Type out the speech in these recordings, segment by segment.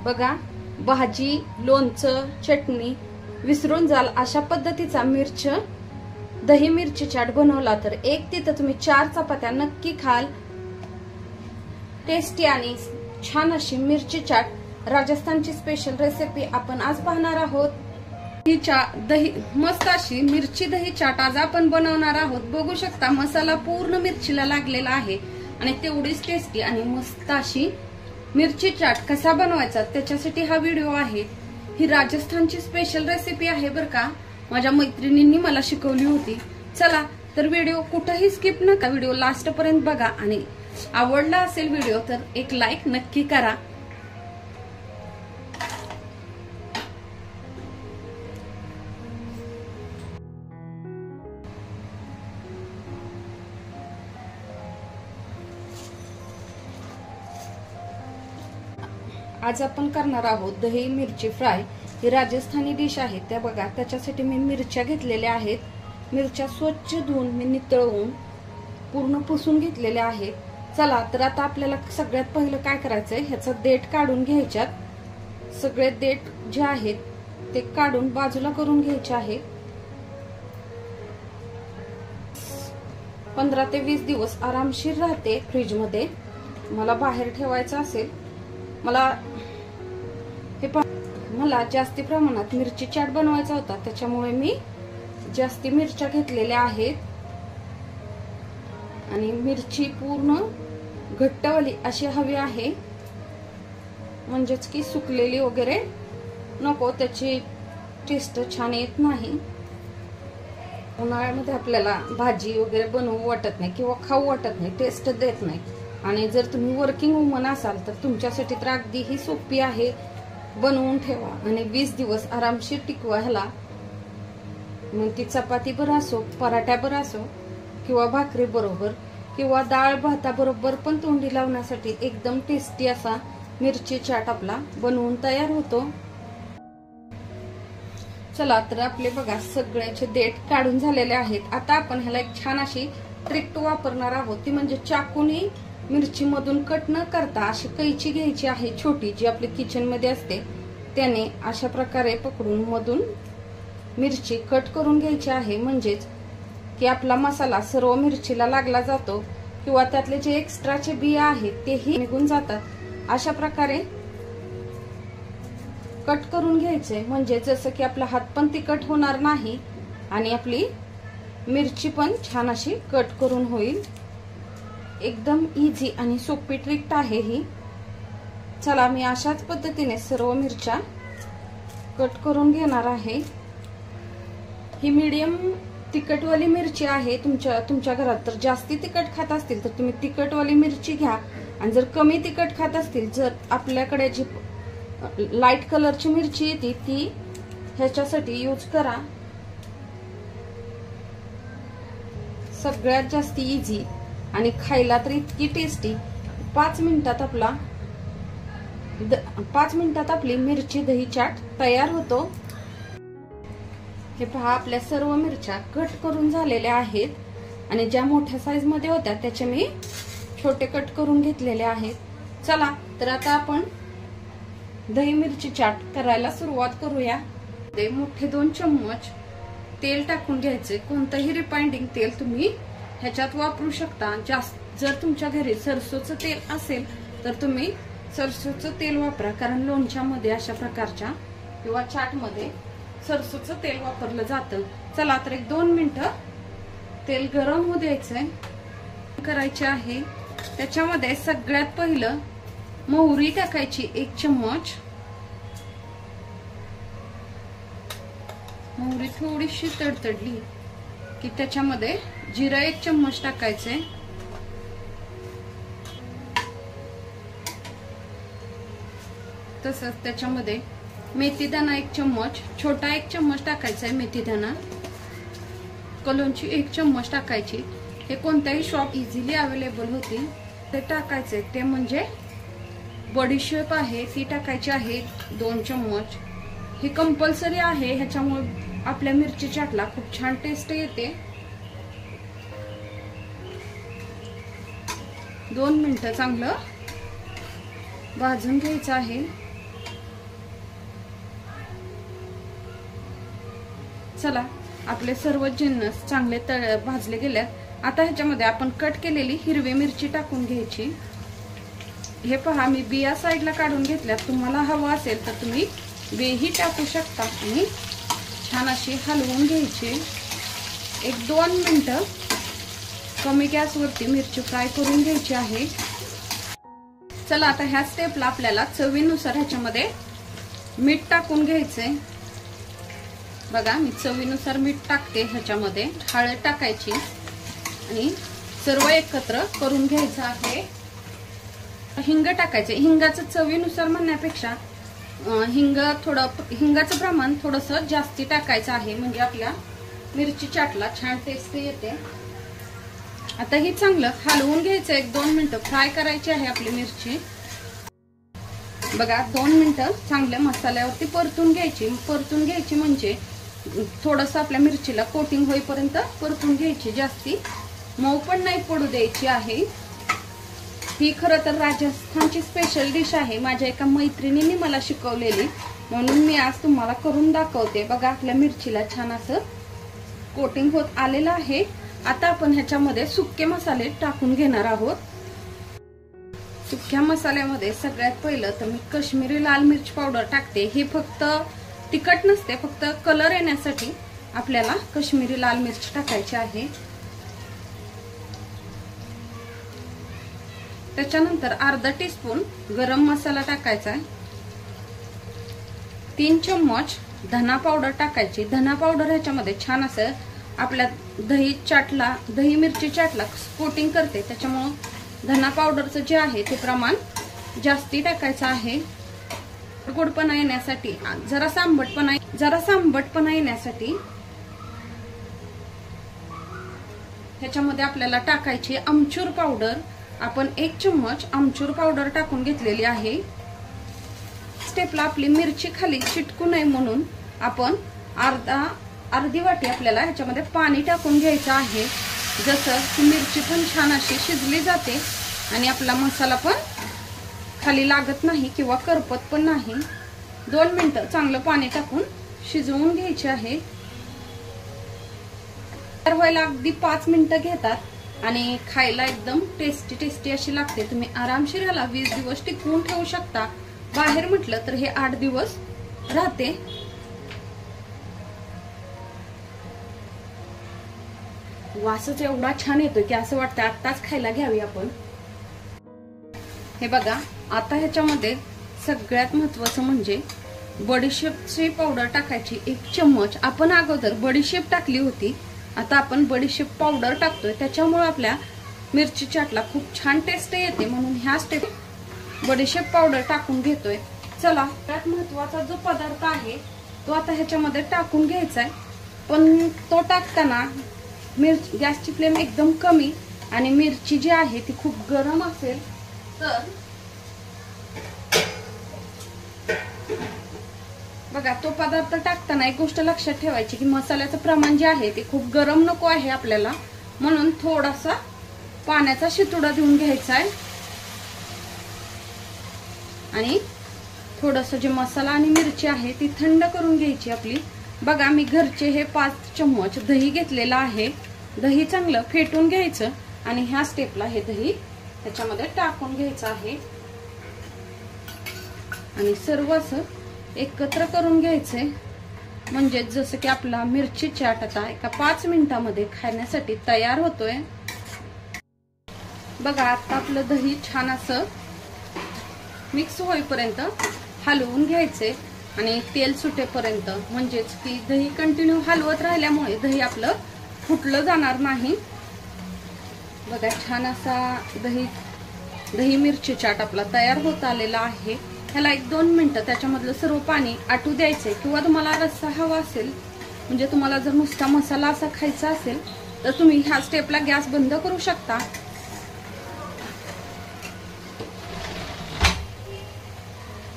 बघा, भाजी, लोणचं, चटणी विसरून जाल अशा पद्धतीचा दही मिरची चाट बनवला तर एक तिथं तुम्ही 4 चपात्या नक्की खाल। टेस्टी आणि छान अशी मिरची चाट, राजस्थानची स्पेशल रेसिपी आपण आज पाहणार आहोत। दही मस्त अशी मिरची दही चाट आज आपण बनवणार आहोत। बघू शकता मसाला पूर्ण मिरचीला लागलेला आहे आणि तेवढीच टेस्टी आणि मस्त अशी मिरची चाट कसा बनवायचा त्याच्यासाठी हा व्हिडिओ आहे। ही राजस्थानची स्पेशल रेसिपी आहे बरं का, माझ्या मैत्रिणींनी मला शिकवली होती। चला तर व्हिडिओ कुठेही स्किप नका, व्हिडिओ लास्ट पर्यंत बघा आणि आवडला असेल व्हिडिओ तर एक लाईक नक्की करा। आज आपण करणार आहोत दही मिरची फ्राय। ही राजस्थानी डिश आहे। त्या बघा, त्याच्यासाठी मी मिरच्या घेतलेल्या आहेत। मिरच्या स्वच्छ धुवून मी नितळवून पूर्ण पुसून घेतलेल्या आहेत। चला तर आता आपल्याला सगळ्यात पहिलं काय करायचंय, ह्याचा देठ काढून घ्यायच्यात। सगळे देठ जे आहेत ते काढून बाजूला करून घ्यायचे आहे। 15 ते 20 दिवस आरामशीर राहते फ्रीज मध्ये। मला बाहेर ठेवायचं असेल, मला जास्ती प्रमाणात मिरची चाट बनवायचा होता, त्याच्यामुळे मी जास्ती मिरच्या घेतलेल्या आहेत। आणि मिरची पूर्ण घट्टवाली अशी हवी आहे, म्हणजेच की सुकलेली वगैरे नको, त्याची टेस्ट छान येत नाही। उन्हाळ्यामध्ये आपल्याला भाजी वगैरे बनवू वाटत नाही किंवा खाऊ वाटत नाही, टेस्ट देत नाही। आणि जर तुम्ही वर्किंग वुमन असाल तर तुमच्यासाठी तर अगदी ही सोपी आहे, बनवून ठेवा आणि 20 दिवस आरामशीर टिकवा ह्याला। मग ती चपाती बरोबर असो, पराठ्या बरोबर असो किंवा भाकरी बरोबर किंवा डाळ भाता बरोबर पण तोंडी लावण्यासाठी एकदम टेस्टी असा मिरची चाट आपला बनवून तयार होतो। चला तर आपले बघा सगळ्याचे देठ काढून झालेले आहेत। आता आपण ह्याला एक छान अशी ट्रिक वापरणार आहोत, ती म्हणजे चाकूनी मिरची मधून कट न करता अशी कैची घ्यायची आहे छोटी, जी आपली किचन मध्ये असते, त्याने अशा प्रकारे पकडून मधून मिरची कट करून घ्यायची आहे। म्हणजेच की आपला मसाला सर्व मिरचीला लागला जातो किंवा त्यातले जे एक्स्ट्राचे बिया आहेत तेही निघून जातात। अशा प्रकारे कट करून घ्यायचे, म्हणजे जसं की आपला हात पण तिखट होणार नाही आणि आपली मिरची पण छान अशी कट करून होईल। एकदम इझी आणि सोपी ट्रिक आहे ही। चला मी अशाच पद्धतीने सर्व मिरच्या कट करून घेणार आहे। ही मीडियम तिखटवाली मिरची आहे। तुमच्या घरात तर जास्ती तिखट खात असतील तर तुम्ही तिखटवाली मिरची घ्या, आणि जर कमी तिखट खात असतील, जर आपल्याकडे जी लाईट कलरची मिरची येते ती ह्याच्यासाठी यूज करा। सगळ्यात जास्त इझी आणि खायला तर इतकी टेस्टी। 5 मिनिटात आपली मिरची दही चाट तयार होतो। हे पहा, आपल्या सर्व मिरच्या कट करून झालेल्या आहेत आणि ज्या मोठ्या साईज मध्ये होत्या त्याचे मी छोटे कट करून घेतलेले आहेत। चला तर आता आपण दही मिरची चाट करायला सुरुवात करूया। ते मोठे 2 चम्मच तेल टाकून घ्यायचे। कोणतंही रिफाइंड तेल तुम्ही ह्याच्यात वापरू शकता। जर तुमच्या घरी सरसोचं तेल असेल तर तुम्ही सरसोचं तेल वापरा, कारण लोणच्यामध्ये अशा प्रकारच्या किंवा चाटमध्ये सरसोचं तेल वापरलं जातं। चला तर 1-2 मिनिटं तेल गरम होऊ द्यायचंय, करायचे आहे। त्याच्यामध्ये सगळ्यात पहिलं मोहरी टाकायची 1 चम्मच। मोहरी थोडीशी तडतडली की त्याच्यामध्ये जिरा 1 चम्मच टाकायचे। तसंच त्याच्यामध्ये मेथीदाणा 1 चम्मच, छोटा 1 चम्मच टाकायचा आहे मेथीदाणा। कलोंजी 1 चम्मच टाकायची। हे कोणत्याही शॉप इझिली अवेलेबल होती ते टाकायचे। ते म्हणजे बडीशेप आहे ती टाकायची आहे 2 चम्मच। हे कंपल्सरी आहे, ह्याच्यामुळे आपल्या मिरची चाटला खूप छान टेस्ट येते। 2 मिनिटं चांगलं भाजून घ्यायचं आहे। चला, आपले सर्व जिन्नस चांगले भाजले गेल्यात। आता ह्याच्यामध्ये आपण कट केलेली हिरवी मिरची टाकून घ्यायची। हे पहा, मी बिया साईडला काढून घेतल्यात। तुम्हाला हवं असेल तर तुम्ही बेही टाकू शकता आणि छान अशी हलवून घ्यायची। 1-2 मिनिटं कमी गॅसवरती मिरची फ्राय करून घ्यायची आहे। चला, आता ह्या स्टेपला आपल्याला चवीनुसार ह्याच्यामध्ये मीठ टाकून घ्यायचंय। बघा, मी चवीनुसार मीठ टाकते ह्याच्यामध्ये। हळद टाकायची आणि सर्व एकत्र करून घ्यायचं आहे। हिंग टाकायचे। हिंगाचं चवीनुसार म्हणण्यापेक्षा हिंगाचं प्रमाण थोडंसं जास्ती टाकायचं आहे, म्हणजे आपल्या मिरची चाटला छान टेस्ट येते। आता ही चांगलं हलवून घ्यायचं। 1-2 मिनिटं फ्राय करायची आहे आपली मिरची। बघा, 2 मिनिटं चांगल्या मसाल्यावरती परतून घ्यायची म्हणजे थोडंसं आपल्या मिरचीला कोटिंग होईपर्यंत परतून घ्यायची। जास्ती मऊ पण नाही पडू द्यायची आहे। ही खरं तर राजस्थानची स्पेशल डिश आहे। माझ्या एका मैत्रिणीने मला शिकवलेली, म्हणून मी आज तुम्हाला करून दाखवते। बघा, आपल्या मिरचीला छान असं कोटिंग होत आलेलं आहे। आता आपण ह्याच्यामध्ये सुके मसाले टाकून घेणार आहोत। सुक्या मसाल्यामध्ये सगळ्यात पहिलं तर मी काश्मीरी लाल मिर्च पावडर टाकते। हे फक्त तिखट नसते, फक्त कलर येण्यासाठी आपल्याला काश्मीरी लाल मिर्च टाकायची आहे। त्याच्यानंतर अर्धा टीस्पून गरम मसाला टाकायचा आहे। 3 चम्मच धना पावडर टाकायची। धना पावडर ह्याच्यामध्ये छान असं आपल्या दही मिरची चाटला कोटिंग करते, त्याच्यामुळे धना पावडरचं जे आहे ते प्रमाण जास्ती टाकायचं आहे। गोडपणा येण्यासाठी, जरा आंबटपणा येण्यासाठी ह्याच्यामध्ये आपल्याला टाकायची आमचूर पावडर। आपण 1 चम्मच आमचूर पावडर टाकून घेतलेली आहे। स्टेपला आपली मिरची खाली चिटकू नये म्हणून आपण अर्धी वाटी आपल्याला ह्याच्यामध्ये पाणी टाकून घ्यायचं आहे, जसं की मिरची पण छान अशी शिजली जाते आणि आपला मसाला पण खाली लागत नाही किंवा करपत पण नाही। 2 मिनिटं चांगलं पाणी टाकून शिजवून घ्यायचे आहे। तर व्हायला अगदी 5 मिनिटं घेतात आणि खायला एकदम टेस्टी अशी लागते। तुम्ही आरामशीर ह्याला 20 दिवस टिकवून ठेवू शकता। बाहेर म्हटलं तर हे 8 दिवस राहते। वासच एवढा छान येतो की असं वाटतं आत्ताच खायला घ्यावी आपण। हे बघा, आता ह्याच्यामध्ये सगळ्यात महत्त्वाचं म्हणजे बडीशेपची पावडर टाकायची 1 चम्मच। आपण अगोदर बडीशेप टाकली होती, आता आपण बडीशेप पावडर टाकतोय, त्याच्यामुळे आपल्या मिरची चाटला खूप छान टेस्ट येते, म्हणून ह्या स्टेप बडीशेप पावडर टाकून घेतोय। चला, त्यात महत्त्वाचा जो पदार्थ आहे तो आता ह्याच्यामध्ये टाकून घ्यायचा आहे, पण तो टाकताना गॅसची फ्लेम एकदम कमी आणि मिरची जी आहे ती खूप गरम असेल तर बघा, तो पदार्थ टाकताना एक गोष्ट लक्षात ठेवायची की मसाल्याचं प्रमाण जे आहे ते खूप गरम नको आहे आपल्याला, म्हणून थोडासा पाण्याचा शितुडा देऊन घ्यायचा आहे आणि थोडंसं जे मसाला आणि मिरची आहे ती थंड करून घ्यायची आपली। बघा, मी घरचे हे 5 चम्मच दही घेतलेलं आहे। दही चांगलं फेटून घ्यायचं आणि ह्या स्टेपला हे दही त्याच्यामध्ये टाकून घ्यायचं आहे आणि सर्व असं एकत्र करून घ्यायचंय, म्हणजे जसं की आपला मिरची चाट आता एका 5 मिनिटांमध्ये खाण्यासाठी तयार होतोय। बघा, आता आपलं दही छान असं मिक्स होईपर्यंत हलवून घ्यायचे आणि तेल सुटेपर्यंत, म्हणजेच की दही कंटिन्यू हलवत राहिल्यामुळे दही आपलं फुटलं जाणार नाही। बघा, छान असा दही मिरची चाट आपला तयार होत आलेला आहे। ह्याला 1-2 मिनिटं त्याच्यामधलं सर्व पाणी आटू द्यायचंय, किंवा तुम्हाला रस्सा हवा असेल, म्हणजे तुम्हाला जर नुसता मसाला असा खायचा असेल तर तुम्ही ह्या स्टेपला गॅस बंद करू शकता।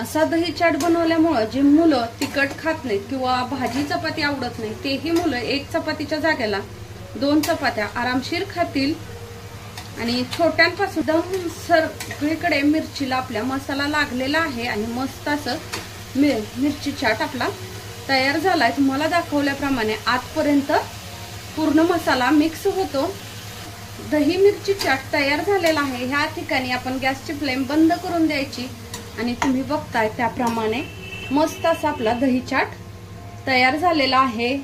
असा दही चाट बनवल्यामुळे जे मुलं तिखट खात नाहीत किंवा भाजी चपाती आवडत नाही, तेही मुलं 1 चपातीच्या जागेला 2 चपात्या आरामशीर खातील आणि छोट्यांपासून सगळीकडे मिरचीला आपल्या मसाला लागलेला आहे आणि मस्त असं मिरची चाट आपला तयार झालाय। तुम्हाला दाखवल्याप्रमाणे आतपर्यंत पूर्ण मसाला मिक्स होतो। दही मिरची चाट तयार झालेला आहे। ह्या ठिकाणी आपण गॅसची फ्लेम बंद करून द्यायची आणि तुम्ही बघताय त्याप्रमाणे मस्त असा आपला दही चाट तयार झालेला आहे।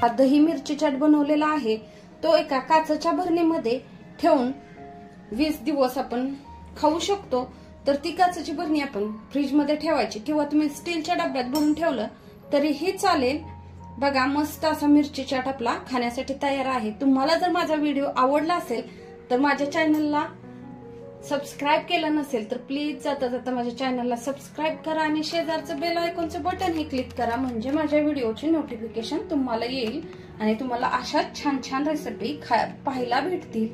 हा दही मिरची चाट बनवलेला आहे तो एका काचेच्या भरणीमध्ये ठेवून 20 दिवस आपण खाऊ शकतो। तर ती काचेची भरणी आपण फ्रीज मध्ये ठेवायची किंवा तुम्ही स्टीलच्या डब्यात भरून ठेवलं तरीही चालेल। बघा मस्त असा मिरची चाट आपला खाण्यासाठी तयार आहे। तुम्हाला जर माझा व्हिडिओ आवडला असेल तर माझ्या चॅनलला सबस्क्राइब केलं नसेल तर प्लीज जाता जाता माझ्या चॅनलला सबस्क्राइब करा आणि शेजारचं बेल आयकॉनचं बटन हे क्लिक करा, म्हणजे माझ्या व्हिडिओची नोटिफिकेशन तुम्हाला येईल आणि तुम्हाला अशा छान छान रेसिपी पाहायला भेटतील।